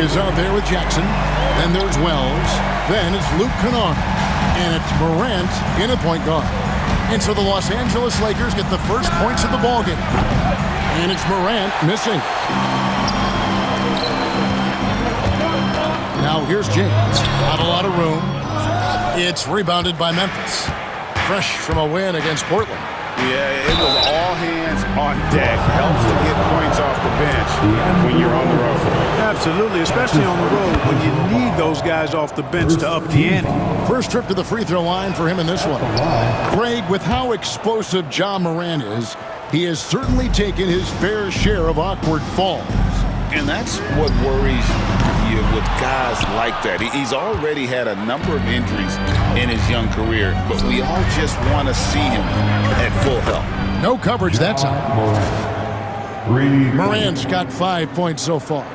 is out there with Jackson. Then there's Wells. Then it's Luke Kennard. And it's Morant in at point guard. And so the Los Angeles Lakers get the first points of the ballgame. And it's Morant missing. Now here's James. Not a lot of room. It's rebounded by Memphis. Fresh from a win against Portland. Yeah, it was all hands on deck. Helps to get points off the bench when you're on the road. Absolutely, especially on the road when you need those guys off the bench to up the ante. First trip to the free throw line for him in this one. Craig, with how explosive Ja Morant is, he has certainly taken his fair share of awkward falls. And that's what worries you with guys like that. He's already had a number of injuries in his young career, but we all just want to see him at full health. No coverage that time. Morant's got 5 points so far.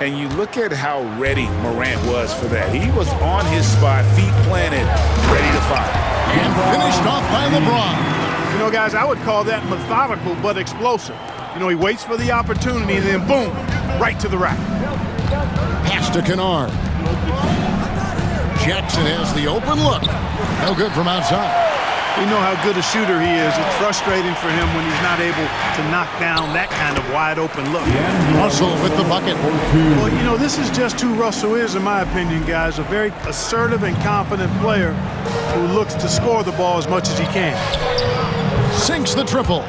And you look at how ready Morant was for that. He was on his spot, feet planted, ready to fire. And finished off by LeBron. You know, guys, I would call that methodical but explosive. You know, he waits for the opportunity and then boom, right to the rack. Pass to Kennard. Jackson has the open look. No good from outside. We know how good a shooter he is. It's frustrating for him when he's not able to knock down that kind of wide open look. Russell with the bucket. Well, you know, this is just who Russell is, in my opinion, guys. A very assertive and confident player who looks to score the ball as much as he can. Sinks the triple.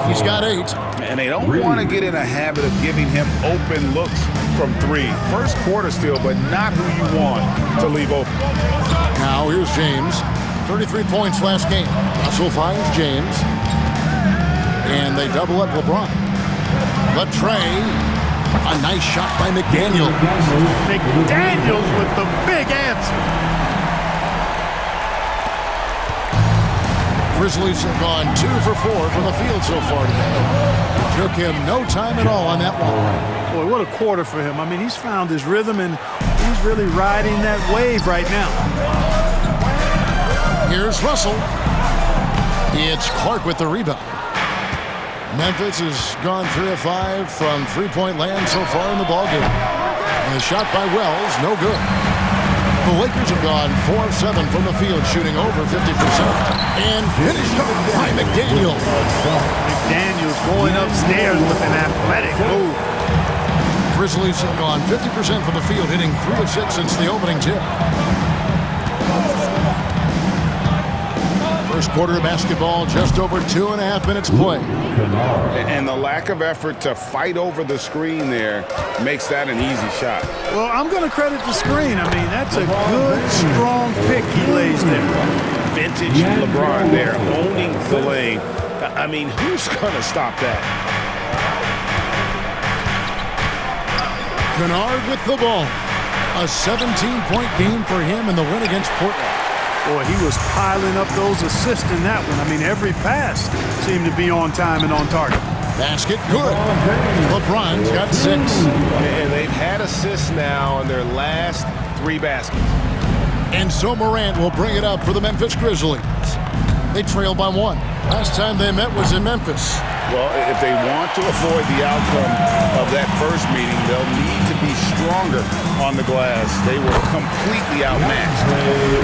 He's got 8. And they don't want to get in a habit of giving him open looks from 3. First quarter still, but not who you want to leave open. Now here's James. 33 points last game. Russell finds James. And they double up LeBron. But Trey, a nice shot by McDaniel. McDaniels with the big answer. Grizzlies have gone 2 for 4 from the field so far today. Took him no time at all on that one. Boy, what a quarter for him. I mean, he's found his rhythm, and he's really riding that wave right now. Here's Russell. It's Clark with the rebound. Memphis has gone 3 of 5 from three-point land so far in the ballgame. And a shot by Wells, no good. The Lakers have gone 4 of 7 from the field, shooting over 50%. And finished up by McDaniel. McDaniel's going upstairs with an athletic move. Grizzlies have gone 50% from the field, hitting 3 of 6 since the opening tip. First quarter of basketball, just over 2.5 minutes play. And the lack of effort to fight over the screen there makes that an easy shot. Well, I'm going to credit the screen. I mean, that's a good, strong pick he lays there. Vintage LeBron there, owning the lane. I mean, who's going to stop that? Kennard with the ball. A 17-point game for him in the win against Portland. Boy, he was piling up those assists in that one. I mean, every pass seemed to be on time and on target. Basket good. LeBron's got 6. And they've had assists now on their last 3 baskets. And so Morant will bring it up for the Memphis Grizzlies. They trail by 1. Last time they met was in Memphis. Well, if they want to avoid the outcome of that first meeting, they'll need to be stronger on the glass. They were completely outmatched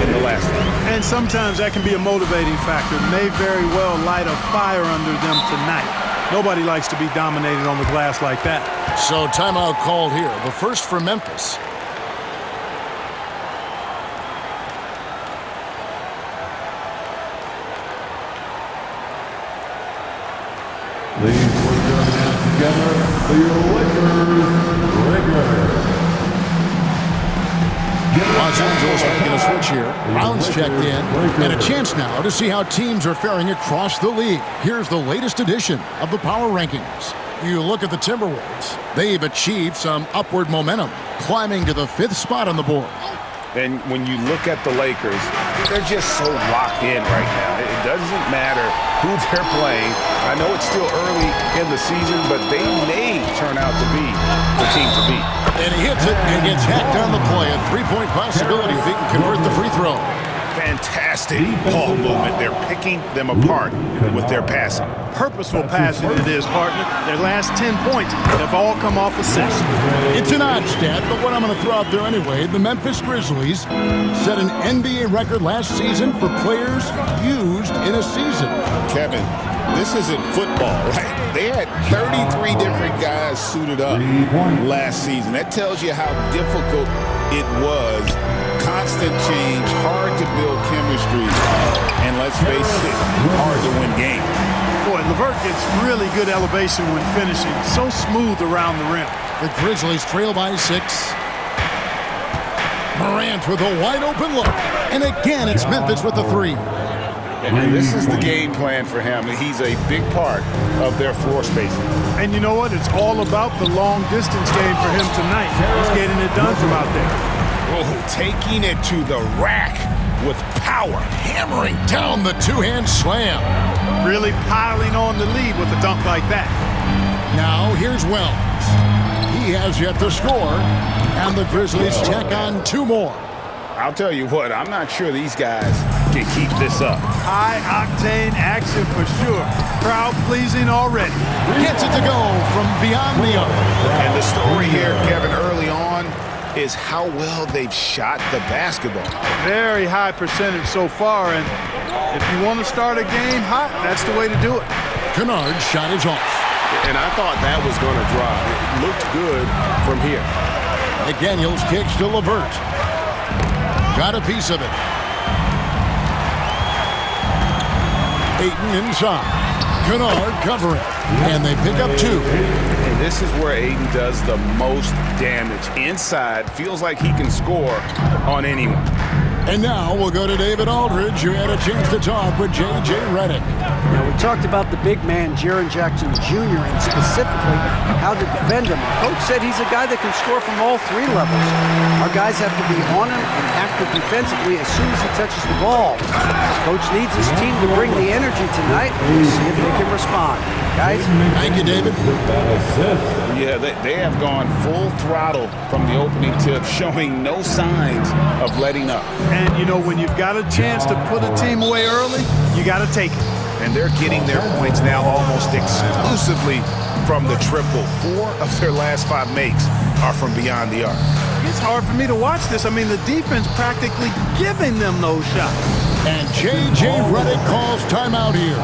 in the last one. And sometimes that can be a motivating factor. May very well light a fire under them tonight. Nobody likes to be dominated on the glass like that. So timeout called here. The first for Memphis. Please put your hands together for your Lakers. Los Angeles making a switch here. Brown's checked in. And a chance now to see how teams are faring across the league. Here's the latest edition of the Power Rankings. You look at the Timberwolves. They've achieved some upward momentum, climbing to the 5th spot on the board. And when you look at the Lakers, they're just so locked in right now. It doesn't matter who they're playing. I know it's still early in the season, but they may turn out to be the team to beat. And he hits it and gets hacked on the play. A 3-point possibility if he can convert the free throw. Fantastic ball movement. They're picking them apart with their passing. Purposeful passing it is, partner. Their last 10 points have all come off assists. It's an eye. that stat, but what I'm going to throw out there anyway, the Memphis Grizzlies set an NBA record last season for players used in a season. Kevin, this isn't football, right? They had 33 different guys suited up last season. That tells you how difficult it was. Constant change, hard to build chemistry, and let's face it, hard to win games. Boy, LeVert gets really good elevation when finishing. So smooth around the rim. The Grizzlies trail by 6. Morant with a wide-open look. And again, it's Memphis with the 3. And this is the game plan for him. He's a big part of their floor spacing. And you know what? It's all about the long-distance game for him tonight. He's getting it done from out there. Oh, taking it to the rack with power. Hammering down the two-hand slam. Really piling on the lead with a dunk like that. Now here's Wells. He has yet to score, and the Grizzlies check on 2 more. I'll tell you what, I'm not sure these guys can keep this up. High-octane action for sure. Crowd-pleasing already. Gets it to go from beyond the arc. And the story here, Kevin, early on is how well they've shot the basketball. Very high percentage so far, and if you want to start a game hot, that's the way to do it. Kennard's shot is off. And I thought that was going to drive. It looked good from here. McDaniels kicks to LeVert. Got a piece of it. Ayton inside. Kennard covering. And they pick up 2. And this is where Ayton does the most damage. Inside, feels like he can score on anyone. And now we'll go to David Aldridge, who had a chance to talk with J.J. Redick. Now, we talked about the big man, Jaren Jackson Jr., and specifically how to defend him. Coach said he's a guy that can score from all 3 levels. Our guys have to be on him and active defensively as soon as he touches the ball. Coach needs his team to bring the energy tonight and see if they can respond. Guys? Thank you, David. Yeah, they have gone full throttle from the opening tip, showing no signs of letting up. And, you know, when you've got a chance to put a team away early, you got to take it. And they're getting their points now almost exclusively from the triple. 4 of their last 5 makes are from beyond the arc. It's hard for me to watch this. I mean, the defense practically giving them those shots. And J.J. Redick calls timeout here.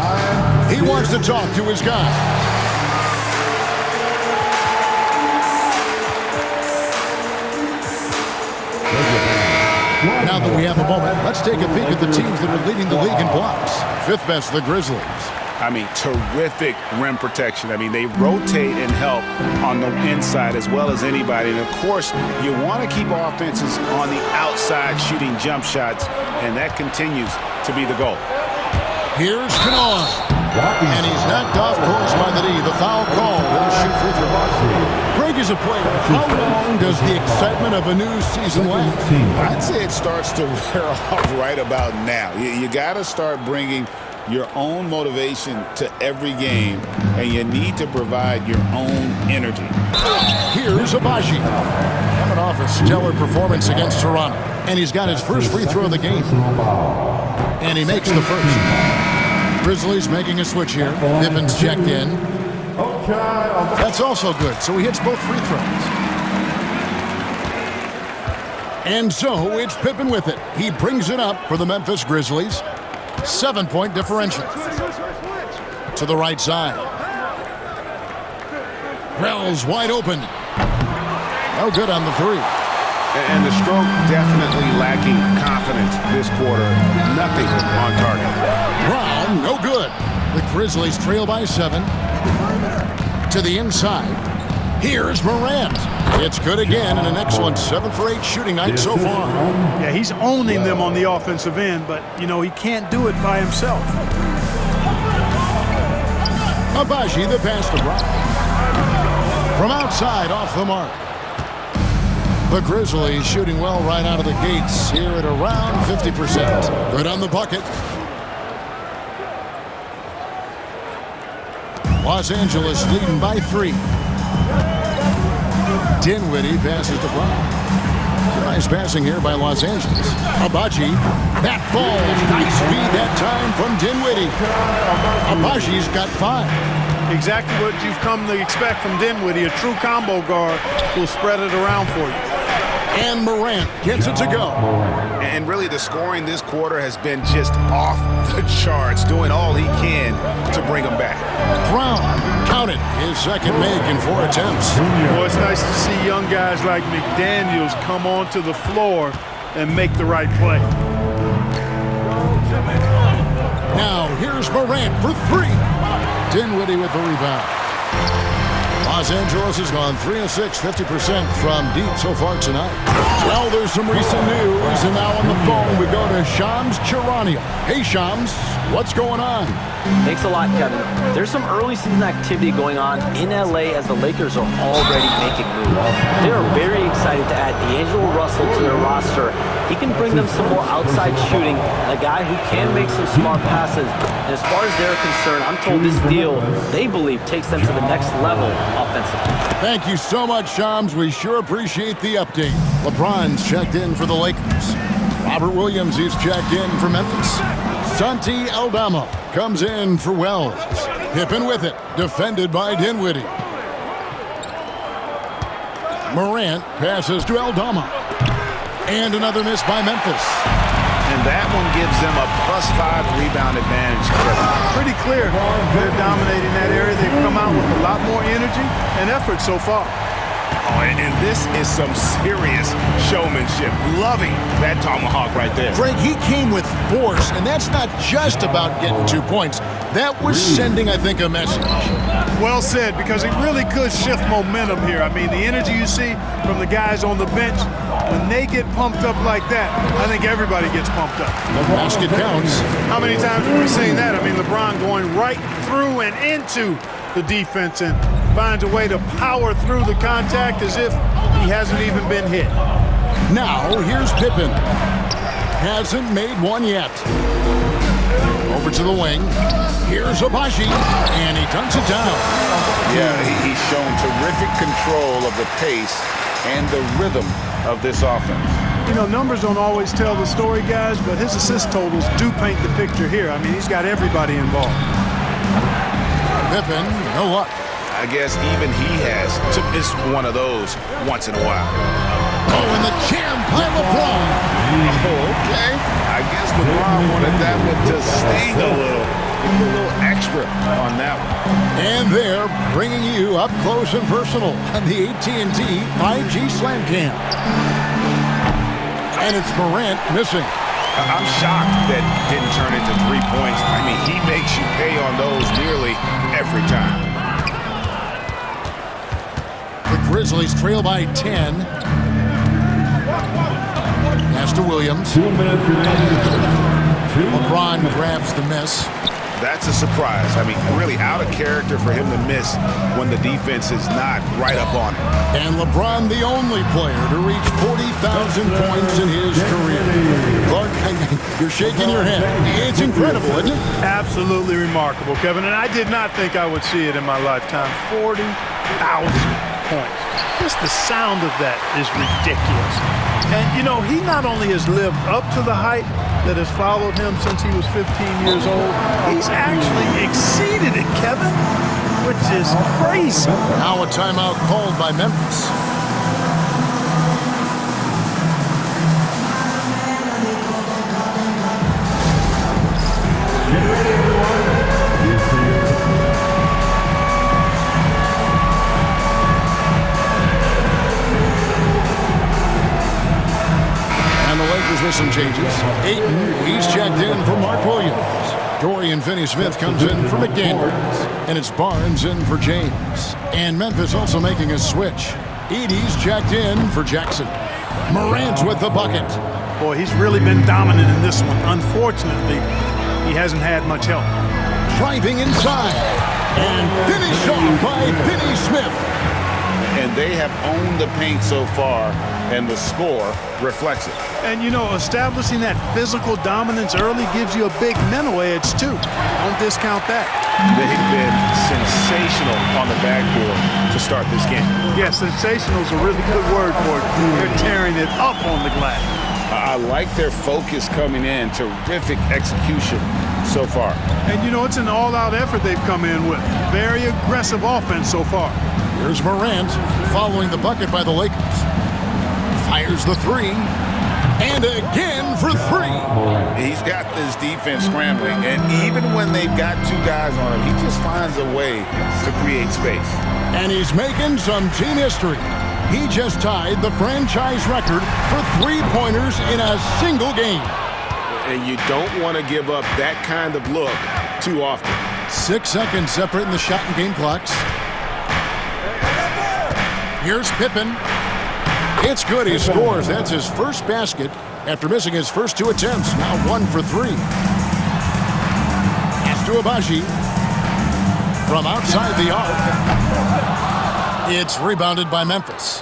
He wants to talk to his guy. Now that we have a moment, let's take a peek at the teams that are leading the league in blocks. 5th best, the Grizzlies. I mean, terrific rim protection. I mean, they rotate and help on the inside as well as anybody. And, of course, you want to keep offenses on the outside shooting jump shots, and that continues to be the goal. Here's Kennard. And he's knocked off course by the D. The foul call. He'll shoot free throw. Greg is a player. How long does the excitement of a new season last? I'd say it starts to wear off right about now. You got to start bringing your own motivation to every game, and you need to provide your own energy. Here's Agbaji. Coming off a stellar performance against Toronto. And he's got his first free throw of the game. And he makes the first. Grizzlies making a switch here. Pippen's checked in. That's also good, so he hits both free throws. And so it's Pippen with it. He brings it up for the Memphis Grizzlies. 7-point differential. To the right side. Wells wide open. No good on the 3. And the stroke definitely lacking confidence this quarter. Nothing on target. Brown, no good. The Grizzlies trail by 7. To the inside. Here's Morant. It's good again, and an excellent 7 for 8 shooting night so far. Yeah, he's owning them on the offensive end, but, you know, he can't do it by himself. Agbaji, the pass to Brown. From outside, off the mark. The Grizzlies shooting well right out of the gates here at around 50%. Good on the bucket. Los Angeles leading by 3. Dinwiddie passes to Brown. Nice passing here by Los Angeles. Agbaji, that falls. Nice feed that time from Dinwiddie. Agbaji's got 5. Exactly what you've come to expect from Dinwiddie, a true combo guard who'll spread it around for you. And Morant gets it to go. And really, the scoring this quarter has been just off the charts, doing all he can to bring them back. Brown counted his second make in 4 attempts. Well, it's nice to see young guys like McDaniels come onto the floor and make the right play. Now, here's Morant for 3. Dinwiddie with the rebound. Los Angeles has gone 3 of 6, 50% from deep so far tonight. Well, there's some recent news, and now on the phone we go to Shams Charania. Hey, Shams, what's going on? Thanks a lot, Kevin. There's some early season activity going on in LA as the Lakers are already making moves. They are very excited to add D'Angelo Russell to their roster. He can bring them some more outside shooting and a guy who can make some smart passes. And as far as they're concerned, I'm told this deal, they believe, takes them to the next level offensively. Thank you so much, Shams. We sure appreciate the update. LeBron's checked in for the Lakers. Robert Williams is checked in for Memphis. Santi Aldama comes in for Wells. Pippen with it, defended by Dinwiddie. Morant passes to Aldama. And another miss by Memphis. And that one gives them a +5 rebound advantage. Pretty clear they're dominating that area. They've come out with a lot more energy and effort so far. Oh, and this is some serious showmanship. Loving that tomahawk right there. Greg, he came with force, and that's not just about getting 2 points. That was sending, I think, a message. Well said, because it really could shift momentum here. I mean, the energy you see from the guys on the bench, when they get pumped up like that, I think everybody gets pumped up. The basket counts. How many times have we seen that? I mean, LeBron going right through and into the defense and finds a way to power through the contact as if he hasn't even been hit. Now, here's Pippen. Hasn't made one yet. Over to the wing. Here's Abaji, and he dunks it down. Yeah, he's shown terrific control of the pace and the rhythm of this offense. You know, numbers don't always tell the story, guys, but his assist totals do paint the picture here. I mean, he's got everybody involved. Pippen, no luck. I guess even he has to miss one of those once in a while. Oh, and the jam by LeBron. Okay. I guess LeBron wanted that one to sting a little. Give him a little extra on that one. And they're bringing you up close and personal on the AT&T 5G Slam Cam. And it's Morant missing. I'm shocked that didn't turn into 3 points. I mean, he makes you pay on those nearly every time. The Grizzlies trail by 10. Pass to Williams. 2 minutes remaining. LeBron grabs the miss. That's a surprise. I mean, really out of character for him to miss when the defense is not right up on him. And LeBron, the only player to reach 40,000 points in his career. Clark, you're shaking your head. It's incredible, isn't it? Absolutely remarkable, Kevin, and I did not think I would see it in my lifetime. 40,000 points. Just the sound of that is ridiculous. And, you know, he not only has lived up to the hype that has followed him since he was 15 years old, he's actually exceeded it, Kevin, which is crazy. Now a timeout called by Memphis. And the Lakers with some changes. Ayton, he's checked in for Mark Williams. Dorian Finney-Smith comes in for McDaniels. And it's Barnes in for James. And Memphis also making a switch. Edey's checked in for Jackson. Morant with the bucket. Boy, he's really been dominant in this one. Unfortunately, he hasn't had much help. Driving inside. And finished off by Finney-Smith. And they have owned the paint so far, and the score reflects it. And, you know, establishing that physical dominance early gives you a big mental edge, too. Don't discount that. They've been sensational on the backboard to start this game. Yeah, sensational is a really good word for it. They're tearing it up on the glass. I like their focus coming in. Terrific execution so far. And, you know, it's an all-out effort they've come in with. Very aggressive offense so far. Here's Morant following the bucket by the Lakers. Fires the three. And again for three. He's got this defense scrambling, and even when they've got two guys on him, he just finds a way to create space. And he's making some team history. He just tied the franchise record for three-pointers in a single game. And you don't want to give up that kind of look too often. 6 seconds separating the shot and game clocks. Here's Pippen. It's good. He scores. That's his first basket after missing his first 2 attempts. Now 1 for 3. Pass to Agbaji. From outside the arc. It's rebounded by Memphis.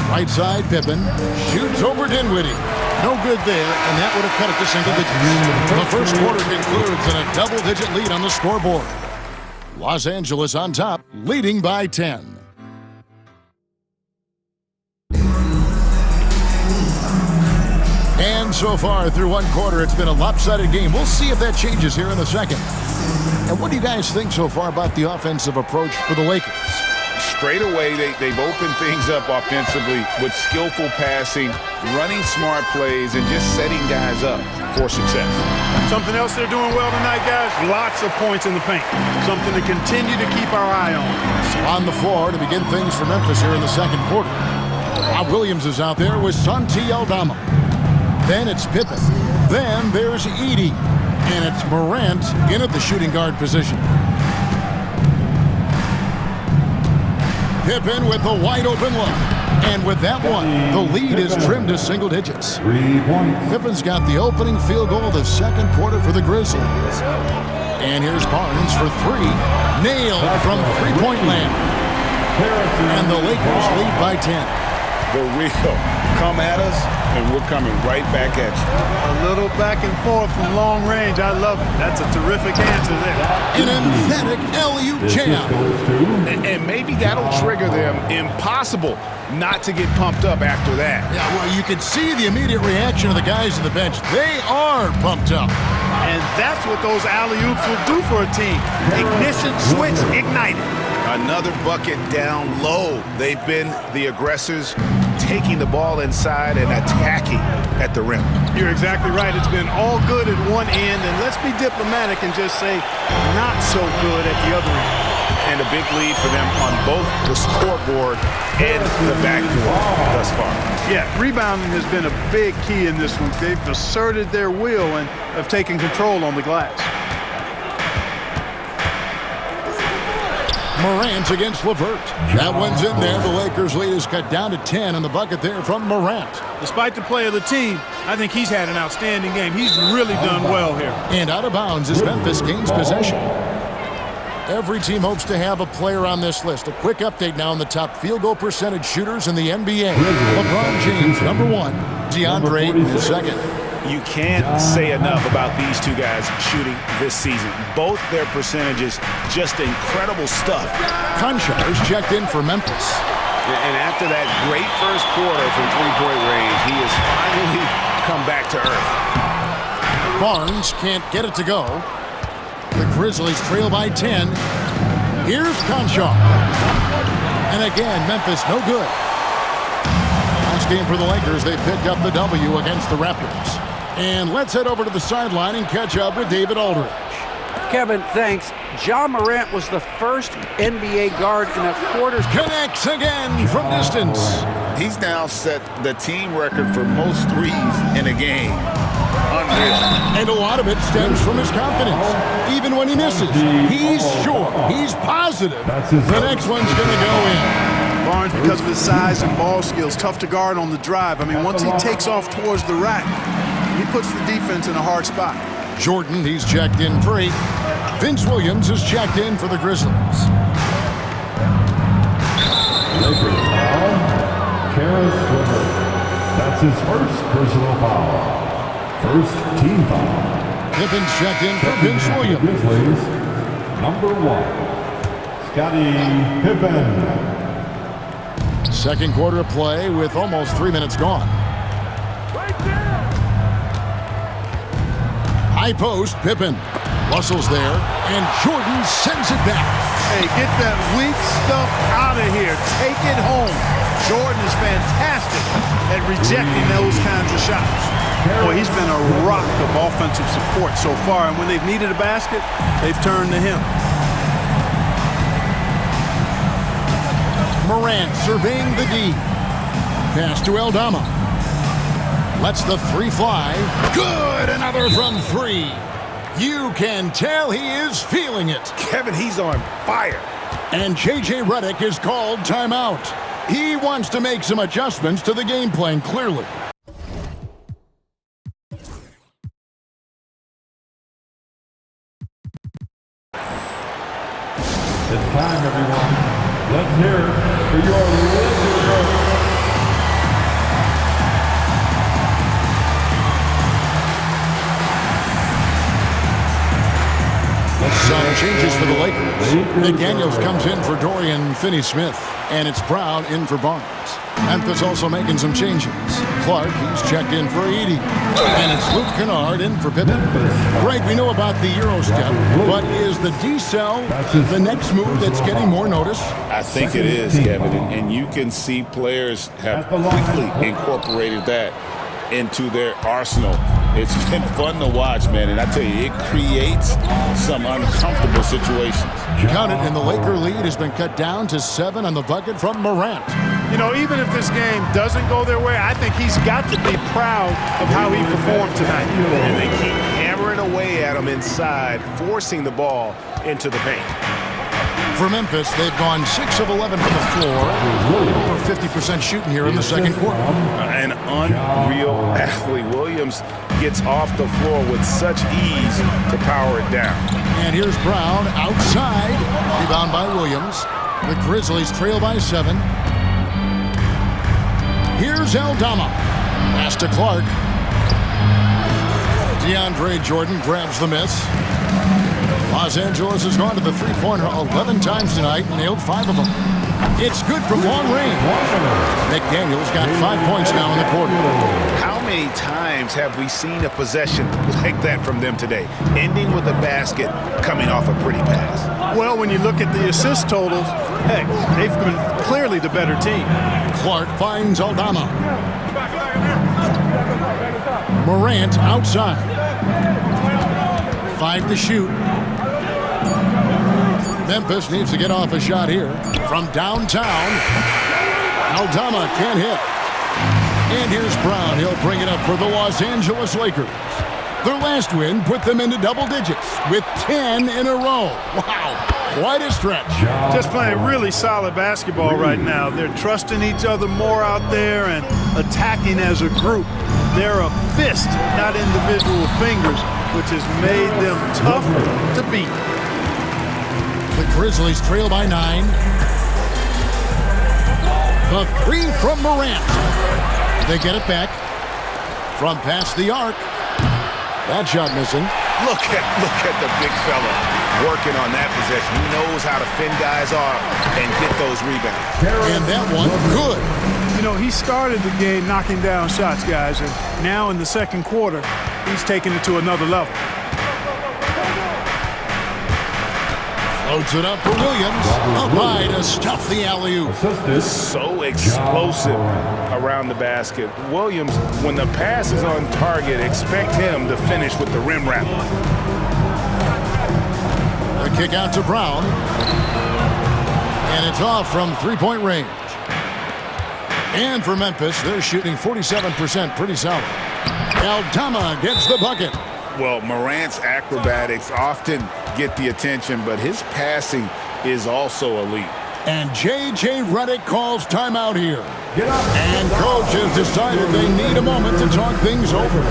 Right side, Pippen shoots over Dinwiddie. No good there, and that would have cut it to single digits. The first quarter concludes in a double-digit lead on the scoreboard. Los Angeles on top, leading by 10. And so far through one quarter, it's been a lopsided game. We'll see if that changes here in the second. And what do you guys think so far about the offensive approach for the Lakers? Straight away, they've opened things up offensively with skillful passing, running smart plays, and just setting guys up for success. Something else they're doing well tonight, guys, lots of points in the paint. Something to continue to keep our eye on. So on the floor to begin things for Memphis here in the second quarter. Rob Williams is out there with Santi Aldama. Then it's Pippen. Then there's Edey. And it's Morant in at the shooting guard position. Pippen with a wide-open look. And with that one, the lead is trimmed to single digits. 3 points. Pippen's got the opening field goal of the second quarter for the Grizzlies. And here's Barnes for 3. Nailed from three-point land. And the Lakers lead by 10. The real come at us, and we're coming right back at you. A little back and forth from long range. I love it. That's a terrific answer there. An emphatic alley-oop jam. And maybe that'll trigger them. Impossible not to get pumped up after that. Yeah, well, you can see the immediate reaction of the guys on the bench. They are pumped up. And that's what those alley-oops will do for a team. Ignition switch ignited. Another bucket down low. They've been the aggressors, taking the ball inside and attacking at the rim. You're exactly right. It's been all good at one end, and let's be diplomatic and just say not so good at the other end. And a big lead for them on both the scoreboard and the backboard thus far. Yeah, rebounding has been a big key in this one. They've asserted their will and have taken control on the glass. Morant against LeVert. That one's in there. The Lakers' lead is cut down to 10 on the bucket there from Morant. Despite the play of the team, I think he's had an outstanding game. He's really done well here. And out of bounds as Memphis gains possession. Every team hopes to have a player on this list. A quick update now on the top field goal percentage shooters in the NBA. LeBron James, number 1. DeAndre Ayton, second. You can't say enough about these two guys shooting this season. Both their percentages, just incredible stuff. Konchar is checked in for Memphis. And after that great first quarter from three-point range, he has finally come back to earth. Barnes can't get it to go. The Grizzlies trail by 10. Here's Konchar. And again, Memphis no good. Last game for the Lakers, they pick up the W against the Raptors. And let's head over to the sideline and catch up with David Aldridge. Kevin, thanks. Ja Morant was the first NBA guard in a quarters. Connects again from distance. He's now set the team record for most threes in a game. Unreal. And a lot of it stems from his confidence. Even when he misses, he's sure, he's positive the next one's going to go in. Barnes, because of his size and ball skills, tough to guard on the drive. I mean, once he takes off towards the rack, he puts the defense in a hard spot. Jordan, he's checked in for 8. Vince Williams is checked in for the Grizzlies. Lakers foul. Karis LeVert. That's his first personal foul. First team foul. Pippen's checked in for Vince Williams. Grizzlies, number 1. Scottie Pippen. Second quarter of play with almost 3 minutes gone. High post, Pippen. Russell's there, and Jordan sends it back. Hey, get that weak stuff out of here. Take it home. Jordan is fantastic at rejecting those kinds of shots. Boy, he's been a rock of offensive support so far, and when they've needed a basket, they've turned to him. Morant surveying the D. Pass to Aldama. Lets the three fly. Good! Another from three. You can tell he is feeling it. Kevin, he's on fire. And J.J. Redick is called timeout. He wants to make some adjustments to the game plan, clearly. It's time, everyone. Let's hear it for your Lakers. Some changes for the Lakers. McDaniels comes in for Dorian Finney-Smith, and it's Brown in for Barnes. Memphis also making some changes. Clark, he's checked in for Edey. And it's Luke Kennard in for Pippen. Greg, we know about the Euro step, but is the D-cell the next move that's getting more notice? I think it is, Kevin, and you can see players have quickly incorporated that into their arsenal. It's been fun to watch, man, and I tell you, it creates some uncomfortable situations. Count it, and the Laker lead has been cut down to 7 on the bucket from Morant. You know, even if this game doesn't go their way, I think he's got to be proud of how he performed tonight. And they keep hammering away at him inside, forcing the ball into the paint. For Memphis, they've gone 6 of 11 from the floor. Over 50% shooting here in the second quarter. An unreal athlete. Williams gets off the floor with such ease to power it down. And here's Brown outside. Rebound by Williams. The Grizzlies trail by 7. Here's Aldama. Pass to Clark. DeAndre Jordan grabs the miss. Los Angeles has gone to the three-pointer 11 times tonight and nailed 5 of them. It's good from long range. McDaniels got 5 points now in the quarter. How many times have we seen a possession like that from them today, ending with a basket coming off a pretty pass? Well, when you look at the assist totals, heck, they've been clearly the better team. Clark finds Aldama. Morant outside. 5 to shoot. Memphis needs to get off a shot here. From downtown, Aldama can't hit. And here's Brown. He'll bring it up for the Los Angeles Lakers. Their last win put them into double digits with 10 in a row. Wow, quite a stretch. Just playing really solid basketball right now. They're trusting each other more out there and attacking as a group. They're a fist, not individual fingers, which has made them tough to beat. The Grizzlies trail by 9. The 3 from Morant. They get it back from past the arc. That shot missing. Look at the big fella working on that possession. He knows how to fend guys off and get those rebounds. And that one, good. You know, he started the game knocking down shots, guys, and now in the second quarter, he's taking it to another level. Floats it up for Williams. Up high to stuff the alley-oop. So explosive around the basket. Williams, when the pass is on target, expect him to finish with the rim wrap. The kick out to Brown. And it's off from three-point range. And for Memphis, they're shooting 47%, pretty solid. Aldama gets the bucket. Well, Morant's acrobatics often get the attention, but his passing is also elite. And J.J. Redick calls timeout here. And coach has decided they need a moment to talk things over.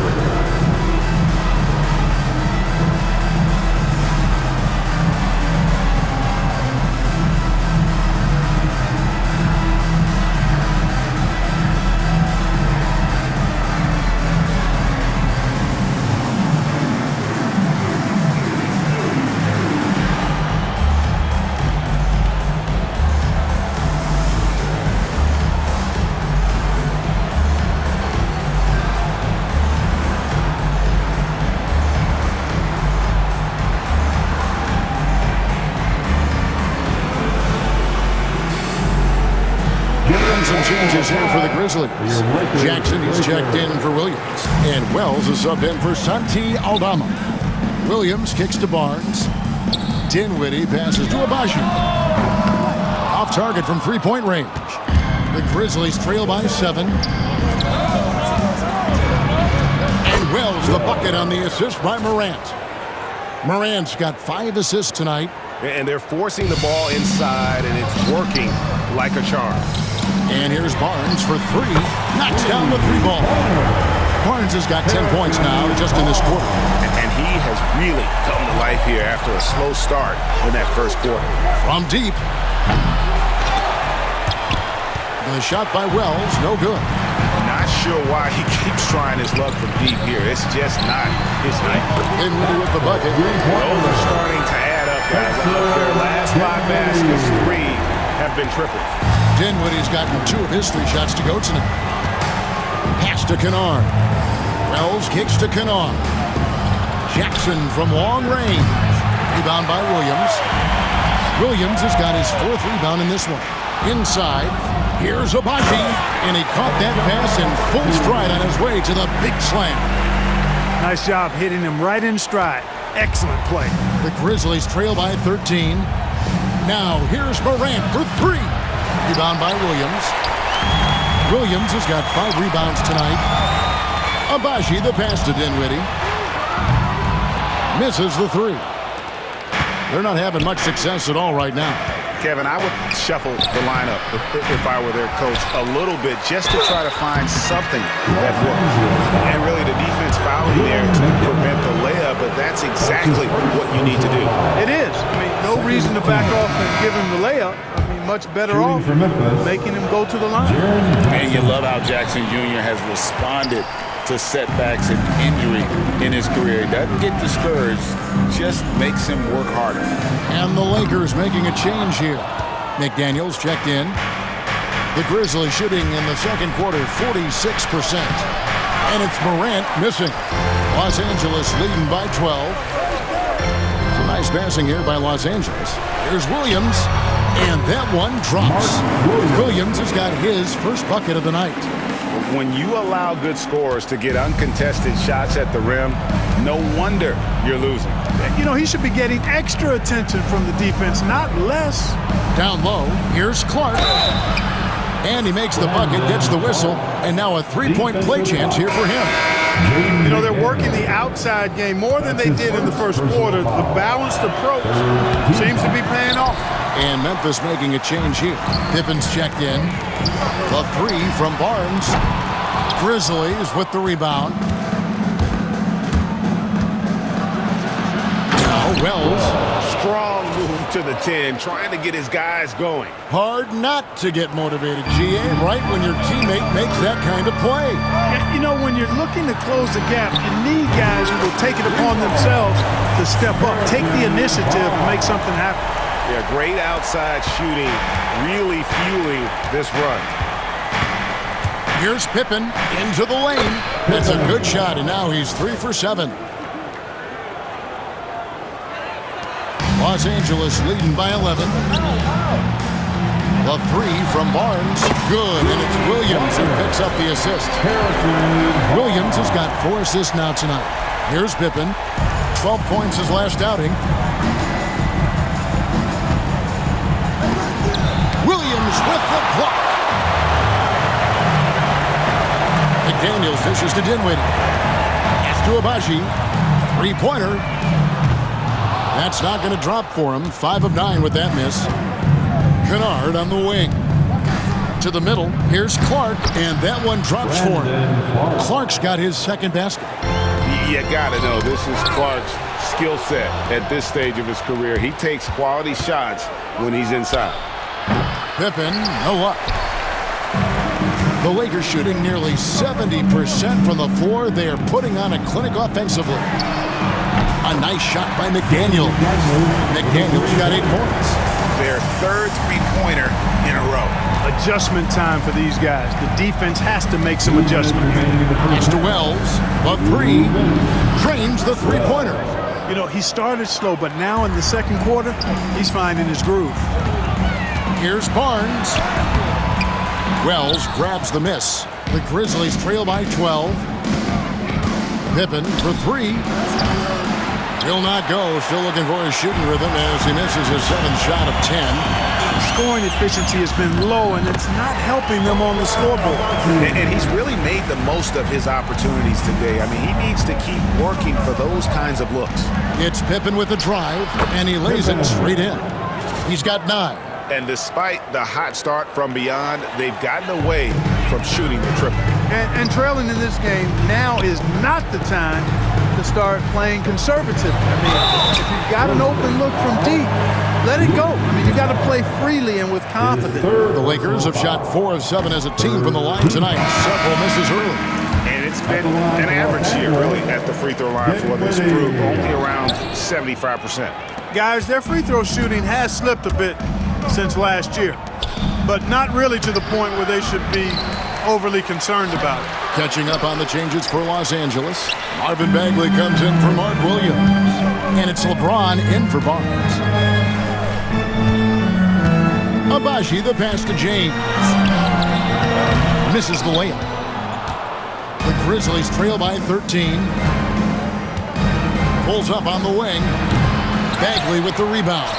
And some changes here for the Grizzlies. Jackson is checked in for Williams. And Wells is sub in for Santi Aldama. Williams kicks to Barnes. Dinwiddie passes to Abaji. Off target from three-point range. The Grizzlies trail by 7. And Wells the bucket on the assist by Morant. Morant's got 5 assists tonight. And they're forcing the ball inside, and it's working like a charm. And here's Barnes for 3. Knocks down the 3 ball. Barnes has got 10 points now just in this quarter. And he has really come to life here after a slow start in that first quarter. From deep. The shot by Wells, no good. Not sure why he keeps trying his luck from deep here. It's just not his night. Dinwiddie with the bucket. Those are starting to add up, guys. Their last 5 baskets, 3 have been tripled. Dinwiddie's gotten 2 of his 3 shots to go tonight. Pass to Kennard. Wells kicks to Kennard. Jackson from long range. Rebound by Williams. Williams has got his 4th rebound in this one. Inside, here's Abaji. And he caught that pass in full stride on his way to the big slam. Nice job hitting him right in stride. Excellent play. The Grizzlies trail by 13. Now here's Morant for 3. Rebound by Williams. Williams has got 5 rebounds tonight. Abaji the pass to Dinwiddie. Misses the 3. They're not having much success at all right now. Kevin, I would shuffle the lineup if I were their coach a little bit just to try to find something that works. And really the defense fouling there to prevent the layup, but that's exactly what you need to do. It is. I mean, no reason to back off and give him the layup. I mean, much better off making him go to the line. And you love how Jackson Jr. has responded to setbacks and injury in his career. He doesn't get discouraged, just makes him work harder. And the Lakers making a change here. McDaniels checked in. The Grizzlies shooting in the second quarter 46%. And it's Morant missing. Los Angeles leading by 12. Some nice passing here by Los Angeles. Here's Williams. And that one drops. Williams has got his first bucket of the night. When you allow good scorers to get uncontested shots at the rim, no wonder you're losing. You know, he should be getting extra attention from the defense, not less. Down low, here's Clark. And he makes the bucket, gets the whistle, and now a 3-point play chance here for him. You know, they're working the outside game more than they did in the first quarter. The balanced approach seems to be paying off. And Memphis making a change here. Pippen's checked in. The 3 from Barnes. Grizzlies with the rebound. Now Wells. Strong move to the 10, trying to get his guys going. Hard not to get motivated, GA, right when your teammate makes that kind of play. You know, when you're looking to close the gap, you need guys who will take it upon themselves to step up, take the initiative, and make something happen. Yeah, great outside shooting, really fueling this run. Here's Pippen into the lane. That's a good shot, and now he's 3 for 7. Los Angeles leading by 11. The 3 from Barnes, good, and it's Williams who picks up the assist. Williams has got 4 assists now tonight. Here's Pippen, 12 points his last outing. Williams with the block. McDaniels dishes to Dinwiddie. To Abaji. 3-pointer. That's not going to drop for him. 5 of 9 with that miss. Kennard on the wing. To the middle. Here's Clark, and that one drops for him. Clark's got his second basket. You got to know this is Clark's skill set at this stage of his career. He takes quality shots when he's inside. Pippen, no luck. The Lakers shooting nearly 70% from the floor. They are putting on a clinic offensively. A nice shot by McDaniels. McDaniels got 8 points. Their third three-pointer in a row. Adjustment time for these guys. The defense has to make some adjustments. It's to Wells. The 3 drains the 3-pointer. You know, he started slow, but now in the second quarter, he's finding his groove. Here's Barnes. Wells grabs the miss. The Grizzlies trail by 12. Pippen for 3. He'll not go. Still looking for his shooting rhythm as he misses his 7th shot of 10. Scoring efficiency has been low, and it's not helping them on the scoreboard. And he's really made the most of his opportunities today. I mean, he needs to keep working for those kinds of looks. It's Pippen with the drive, and he lays it straight in. He's got 9. And despite the hot start from beyond, they've gotten away from shooting the triple. And trailing in this game, now is not the time to start playing conservative. I mean, if you've got an open look from deep, let it go. I mean, you've got to play freely and with confidence. The Lakers have shot 4 of 7 as a team from the line tonight. Several misses early. And it's been an average year, really, at the free throw line for this group, only around 75%. Guys, their free throw shooting has slipped a bit since last year, but not really to the point where they should be overly concerned about it. Catching up on the changes for Los Angeles. Marvin Bagley comes in for Mark Williams. And it's LeBron in for Barnes. Abaji, the pass to James. Misses the layup. The Grizzlies trail by 13. Pulls up on the wing. Bagley with the rebound.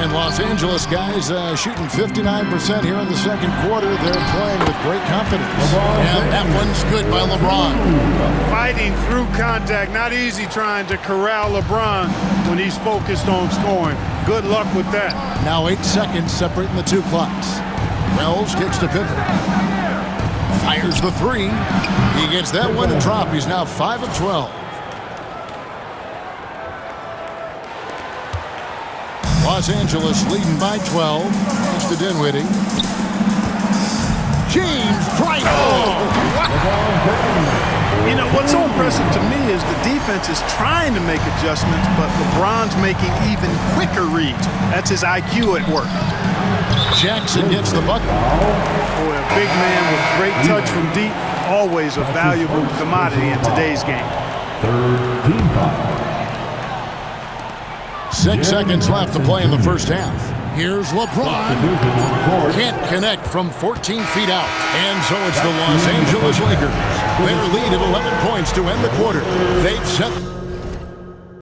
And Los Angeles guys shooting 59% here in the second quarter. They're playing with great confidence. And that one's good by LeBron. Fighting through contact. Not easy trying to corral LeBron when he's focused on scoring. Good luck with that. Now 8 seconds separating the two clocks. Wells kicks to Pippen. Fires the 3. He gets that one to drop. He's now 5 of 12. Los Angeles leading by 12. It's to Dinwiddie. James Price. You know, what's so impressive to me is the defense is trying to make adjustments, but LeBron's making even quicker reads. That's his IQ at work. Jackson gets the bucket. Boy, a big man with great touch from deep, always a valuable commodity in today's game. Third team foul. 6 seconds left to play in the first half. Here's LeBron. Can't connect from 14 feet out. And so it's the Los Angeles Lakers. Their lead at 11 points to end the quarter. They've set